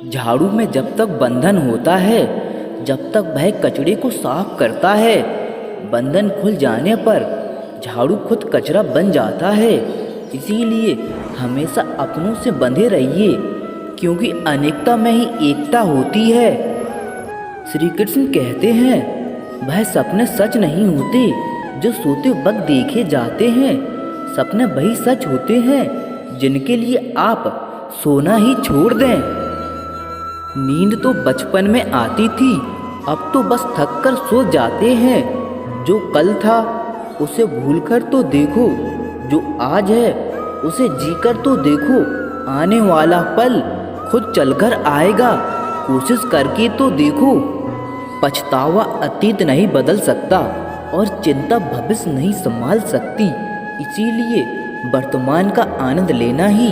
झाड़ू में जब तक बंधन होता है, जब तक वह कचरे को साफ करता है, बंधन खुल जाने पर झाड़ू खुद कचरा बन जाता है। इसीलिए हमेशा अपनों से बंधे रहिए, क्योंकि अनेकता में ही एकता होती है। श्री कृष्ण कहते हैं, वह सपने सच नहीं होते जो सोते वक्त देखे जाते हैं। सपने वही सच होते हैं जिनके लिए आप सोना ही छोड़ दें। नींद तो बचपन में आती थी, अब तो बस थक कर सो जाते हैं। जो कल था उसे भूलकर तो देखो, जो आज है उसे जीकर तो देखो। आने वाला पल खुद चलकर आएगा, कोशिश करके तो देखो। पछतावा अतीत नहीं बदल सकता और चिंता भविष्य नहीं संभाल सकती। इसीलिए वर्तमान का आनंद लेना ही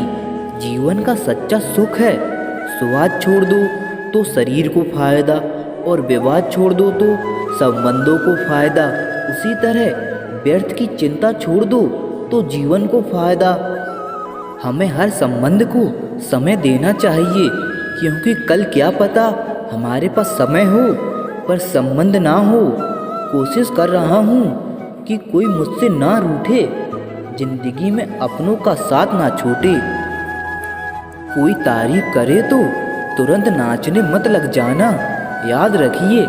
जीवन का सच्चा सुख है। स्वाद छोड़ दो तो शरीर को फायदा, और विवाद छोड़ दो तो संबंधों को फायदा। उसी तरह व्यर्थ की चिंता छोड़ दो तो जीवन को फायदा। हमें हर संबंध को समय देना चाहिए, क्योंकि कल क्या पता हमारे पास समय हो पर संबंध ना हो। कोशिश कर रहा हूँ कि कोई मुझसे ना रूठे, जिंदगी में अपनों का साथ ना छूटे। कोई तारीफ करे तो तुरंत नाचने मत लग जाना। याद रखिए,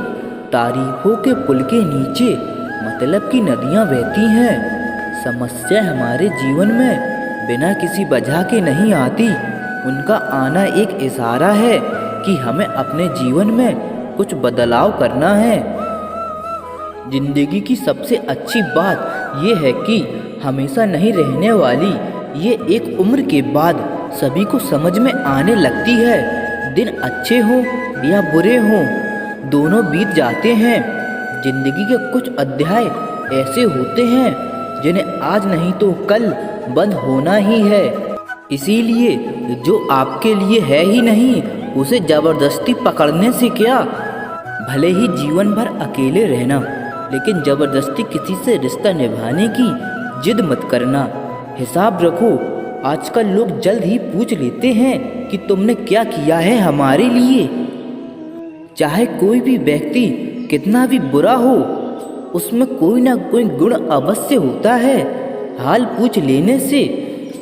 तारीफों के पुल के नीचे मतलब की नदियाँ बहती हैं। समस्या हमारे जीवन में बिना किसी वजह के नहीं आती। उनका आना एक इशारा है कि हमें अपने जीवन में कुछ बदलाव करना है। जिंदगी की सबसे अच्छी बात यह है कि हमेशा नहीं रहने वाली। ये एक उम्र के बाद सभी को समझ में आने लगती है। दिन अच्छे हों या बुरे हों, दोनों बीत जाते हैं। जिंदगी के कुछ अध्याय ऐसे होते हैं जिन्हें आज नहीं तो कल बंद होना ही है। इसीलिए जो आपके लिए है ही नहीं, उसे जबरदस्ती पकड़ने से क्या। भले ही जीवन भर अकेले रहना, लेकिन जबरदस्ती किसी से रिश्ता निभाने की जिद मत करना। हिसाब रखो, आजकल लोग जल्द ही पूछ लेते हैं कि तुमने क्या किया है हमारे लिए। चाहे कोई भी व्यक्ति कितना भी बुरा हो, उसमें कोई ना कोई गुण अवश्य होता है। हाल पूछ लेने से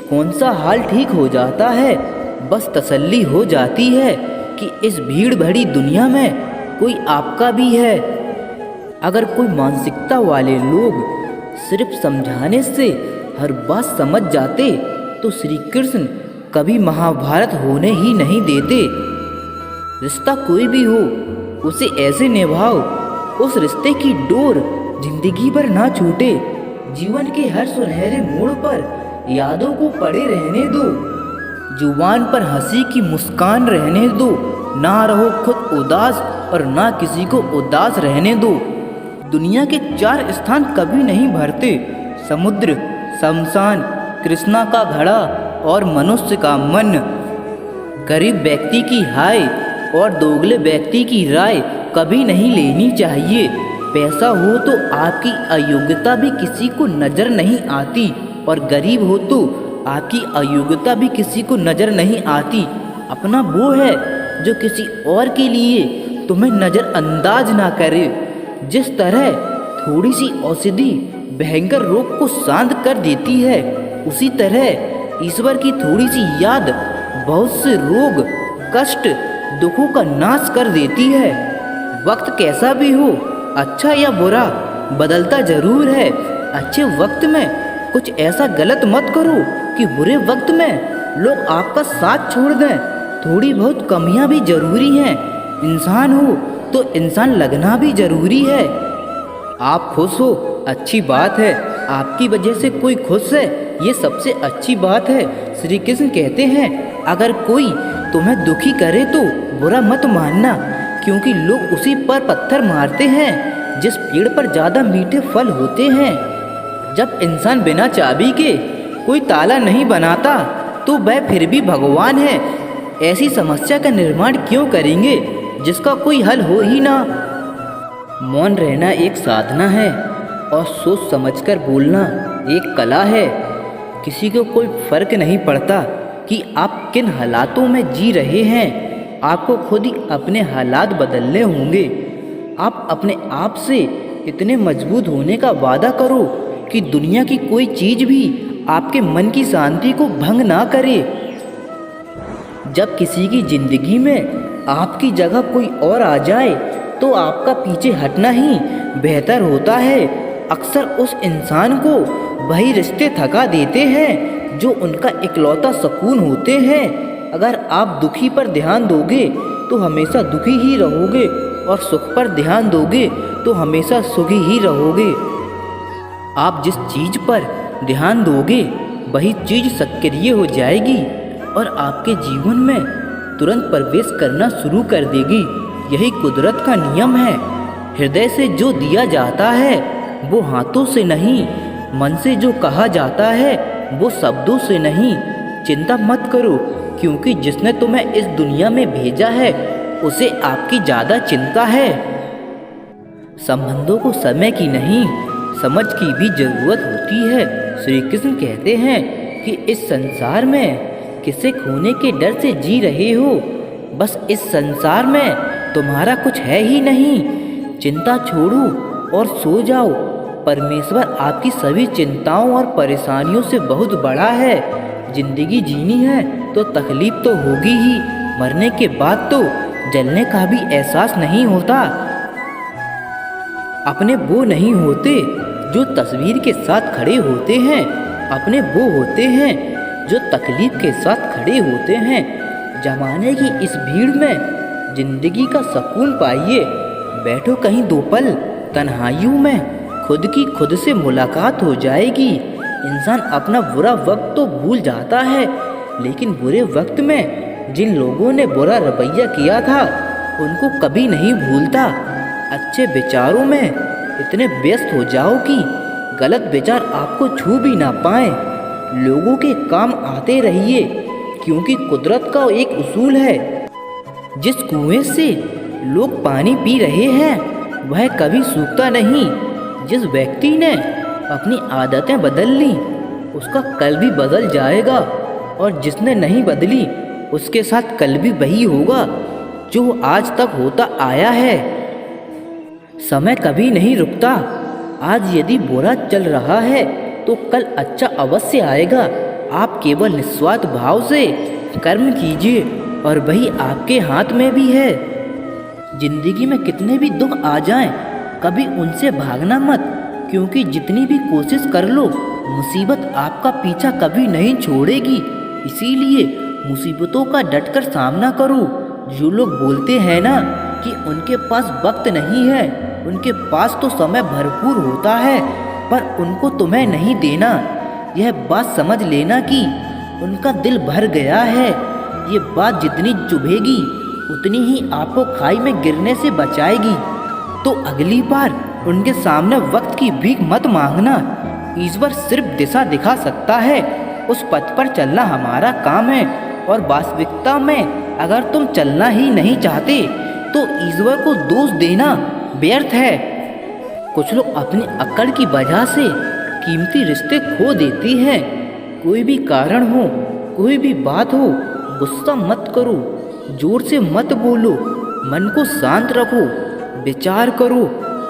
कौन सा हाल ठीक हो जाता है। बस तसल्ली हो जाती है कि इस भीड़ भरी दुनिया में कोई आपका भी है। अगर कोई मानसिकता वाले लोग सिर्फ समझाने से हर बात समझ जाते तो श्री कृष्ण कभी महाभारत होने ही नहीं देते। रिश्ता कोई भी हो, उसे ऐसे निभाओ उस रिश्ते की डोर जिंदगी भर ना छूटे। जीवन के हर सुनहरे मोड़ पर यादों को पड़े रहने दो। जुबान पर हंसी की मुस्कान रहने दो। ना रहो खुद उदास और ना किसी को उदास रहने दो। दुनिया के 4 स्थान कभी नहीं भरते, समुद्र, शमशान, कृष्णा का घड़ा और मनुष्य का मन। गरीब व्यक्ति की हाय और दोगले व्यक्ति की राय कभी नहीं लेनी चाहिए। पैसा हो तो आपकी अयोग्यता भी किसी को नजर नहीं आती, और गरीब हो तो आपकी अयोग्यता भी किसी को नजर नहीं आती। अपना वो है जो किसी और के लिए तुम्हें नज़रअंदाज ना करे। जिस तरह थोड़ी सी औषधि भयंकर रोग को शांत कर देती है, उसी तरह ईश्वर की थोड़ी सी याद बहुत से रोग, कष्ट, दुखों का नाश कर देती है। वक्त कैसा भी हो, अच्छा या बुरा, बदलता जरूर है। अच्छे वक्त में कुछ ऐसा गलत मत करो कि बुरे वक्त में लोग आपका साथ छोड़ दें। थोड़ी बहुत कमियां भी जरूरी हैं। इंसान हो तो इंसान लगना भी जरूरी है। आप खुश हो, अच्छी बात है। आपकी वजह से कोई खुश है, ये सबसे अच्छी बात है। श्री कृष्ण कहते हैं, अगर कोई तुम्हें दुखी करे तो बुरा मत मानना, क्योंकि लोग उसी पर पत्थर मारते हैं जिस पेड़ पर ज़्यादा मीठे फल होते हैं। जब इंसान बिना चाबी के कोई ताला नहीं बनाता तो वह फिर भी भगवान है। ऐसी समस्या का निर्माण क्यों करेंगे जिसका कोई हल हो ही ना। मौन रहना एक साधना है और सोच समझकर बोलना एक कला है। किसी को कोई फर्क नहीं पड़ता कि आप किन हालातों में जी रहे हैं। आपको खुद ही अपने हालात बदलने होंगे। आप अपने आप से इतने मजबूत होने का वादा करो कि दुनिया की कोई चीज़ भी आपके मन की शांति को भंग ना करे। जब किसी की ज़िंदगी में आपकी जगह कोई और आ जाए तो आपका पीछे हटना ही बेहतर होता है। अक्सर उस इंसान को वही रिश्ते थका देते हैं जो उनका इकलौता सुकून होते हैं। अगर आप दुखी पर ध्यान दोगे तो हमेशा दुखी ही रहोगे और सुख पर ध्यान दोगे तो हमेशा सुखी ही रहोगे। आप जिस चीज़ पर ध्यान दोगे वही चीज़ सक्रिय हो जाएगी और आपके जीवन में तुरंत प्रवेश करना शुरू कर देगी। यही कुदरत का नियम है। हृदय से जो दिया जाता है वो हाथों से नहीं, मन से जो कहा जाता है वो शब्दों से नहीं। चिंता मत करो, क्योंकि जिसने तुम्हें इस दुनिया में भेजा है उसे आपकी ज़्यादा चिंता है। संबंधों को समय की नहीं, समझ की भी जरूरत होती है। श्री कृष्ण कहते हैं कि इस संसार में किसे खोने के डर से जी रहे हो। बस इस संसार में तुम्हारा कुछ है ही नहीं। चिंता छोड़ो और सो जाओ। परमेश्वर आपकी सभी चिंताओं और परेशानियों से बहुत बड़ा है। जिंदगी जीनी है तो तकलीफ तो होगी ही, मरने के बाद तो जलने का भी एहसास नहीं होता। अपने वो नहीं होते जो तस्वीर के साथ खड़े होते हैं, अपने वो होते हैं जो तकलीफ के साथ खड़े होते हैं। जमाने की इस भीड़ में जिंदगी का सुकून पाइए। बैठो कहीं दो पल तन्हाइयों में, खुद की खुद से मुलाकात हो जाएगी। इंसान अपना बुरा वक्त तो भूल जाता है, लेकिन बुरे वक्त में जिन लोगों ने बुरा रवैया किया था उनको कभी नहीं भूलता। अच्छे विचारों में इतने व्यस्त हो जाओ कि गलत विचार आपको छू भी ना पाए। लोगों के काम आते रहिए, क्योंकि कुदरत का एक उसूल है, जिस कुएं से लोग पानी पी रहे हैं वह कभी सूखता नहीं। जिस व्यक्ति ने अपनी आदतें बदल ली उसका कल भी बदल जाएगा, और जिसने नहीं बदली उसके साथ कल भी वही होगा जो आज तक होता आया है। समय कभी नहीं रुकता। आज यदि बुरा चल रहा है तो कल अच्छा अवश्य आएगा। आप केवल निस्वार्थ भाव से कर्म कीजिए और वही आपके हाथ में भी है। जिंदगी में कितने भी दुख आ जाएं, कभी उनसे भागना मत, क्योंकि जितनी भी कोशिश कर लो मुसीबत आपका पीछा कभी नहीं छोड़ेगी। इसीलिए मुसीबतों का डटकर सामना करो। जो लोग बोलते हैं ना कि उनके पास वक्त नहीं है, उनके पास तो समय भरपूर होता है, पर उनको तुम्हें नहीं देना। यह बात समझ लेना कि उनका दिल भर गया है। ये बात जितनी चुभेगी उतनी ही आपको खाई में गिरने से बचाएगी। तो अगली बार उनके सामने वक्त की भीख मत मांगना। ईश्वर सिर्फ दिशा दिखा सकता है, उस पथ पर चलना हमारा काम है। और वास्तविकता में अगर तुम चलना ही नहीं चाहते तो ईश्वर को दोष देना व्यर्थ है। कुछ लोग अपनी अक्ल की वजह से कीमती रिश्ते खो देती हैं। कोई भी कारण हो, कोई भी बात हो, गुस्सा मत करो, जोर से मत बोलो, मन को शांत रखो, विचार करो,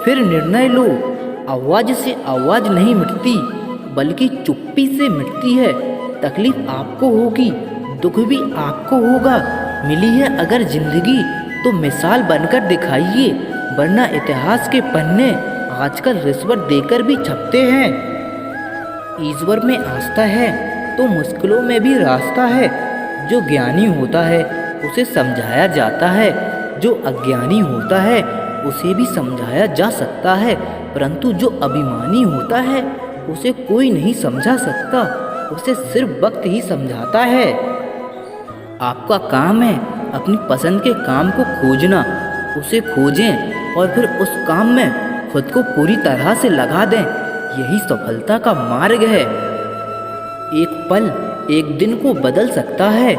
फिर निर्णय लो। आवाज़ से आवाज़ नहीं मिटती, बल्कि चुप्पी से मिटती है। तकलीफ आपको होगी, दुख भी आपको होगा। मिली है अगर जिंदगी तो मिसाल बनकर दिखाइए, वरना इतिहास के पन्ने आजकल रिश्वत देकर भी छपते हैं। ईश्वर में आस्था है तो मुश्किलों में भी रास्ता है। जो ज्ञानी होता है उसे समझाया जाता है, जो अज्ञानी होता है उसे भी समझाया जा सकता है, परंतु जो अभिमानी होता है उसे कोई नहीं समझा सकता, उसे सिर्फ वक्त ही समझाता है। आपका काम है अपनी पसंद के काम को खोजना, उसे खोजें और फिर उस काम में खुद को पूरी तरह से लगा दें। यही सफलता का मार्ग है। एक पल एक दिन को बदल सकता है,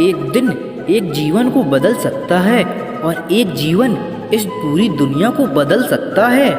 एक दिन एक जीवन को बदल सकता है, और एक जीवन इस पूरी दुनिया को बदल सकता है।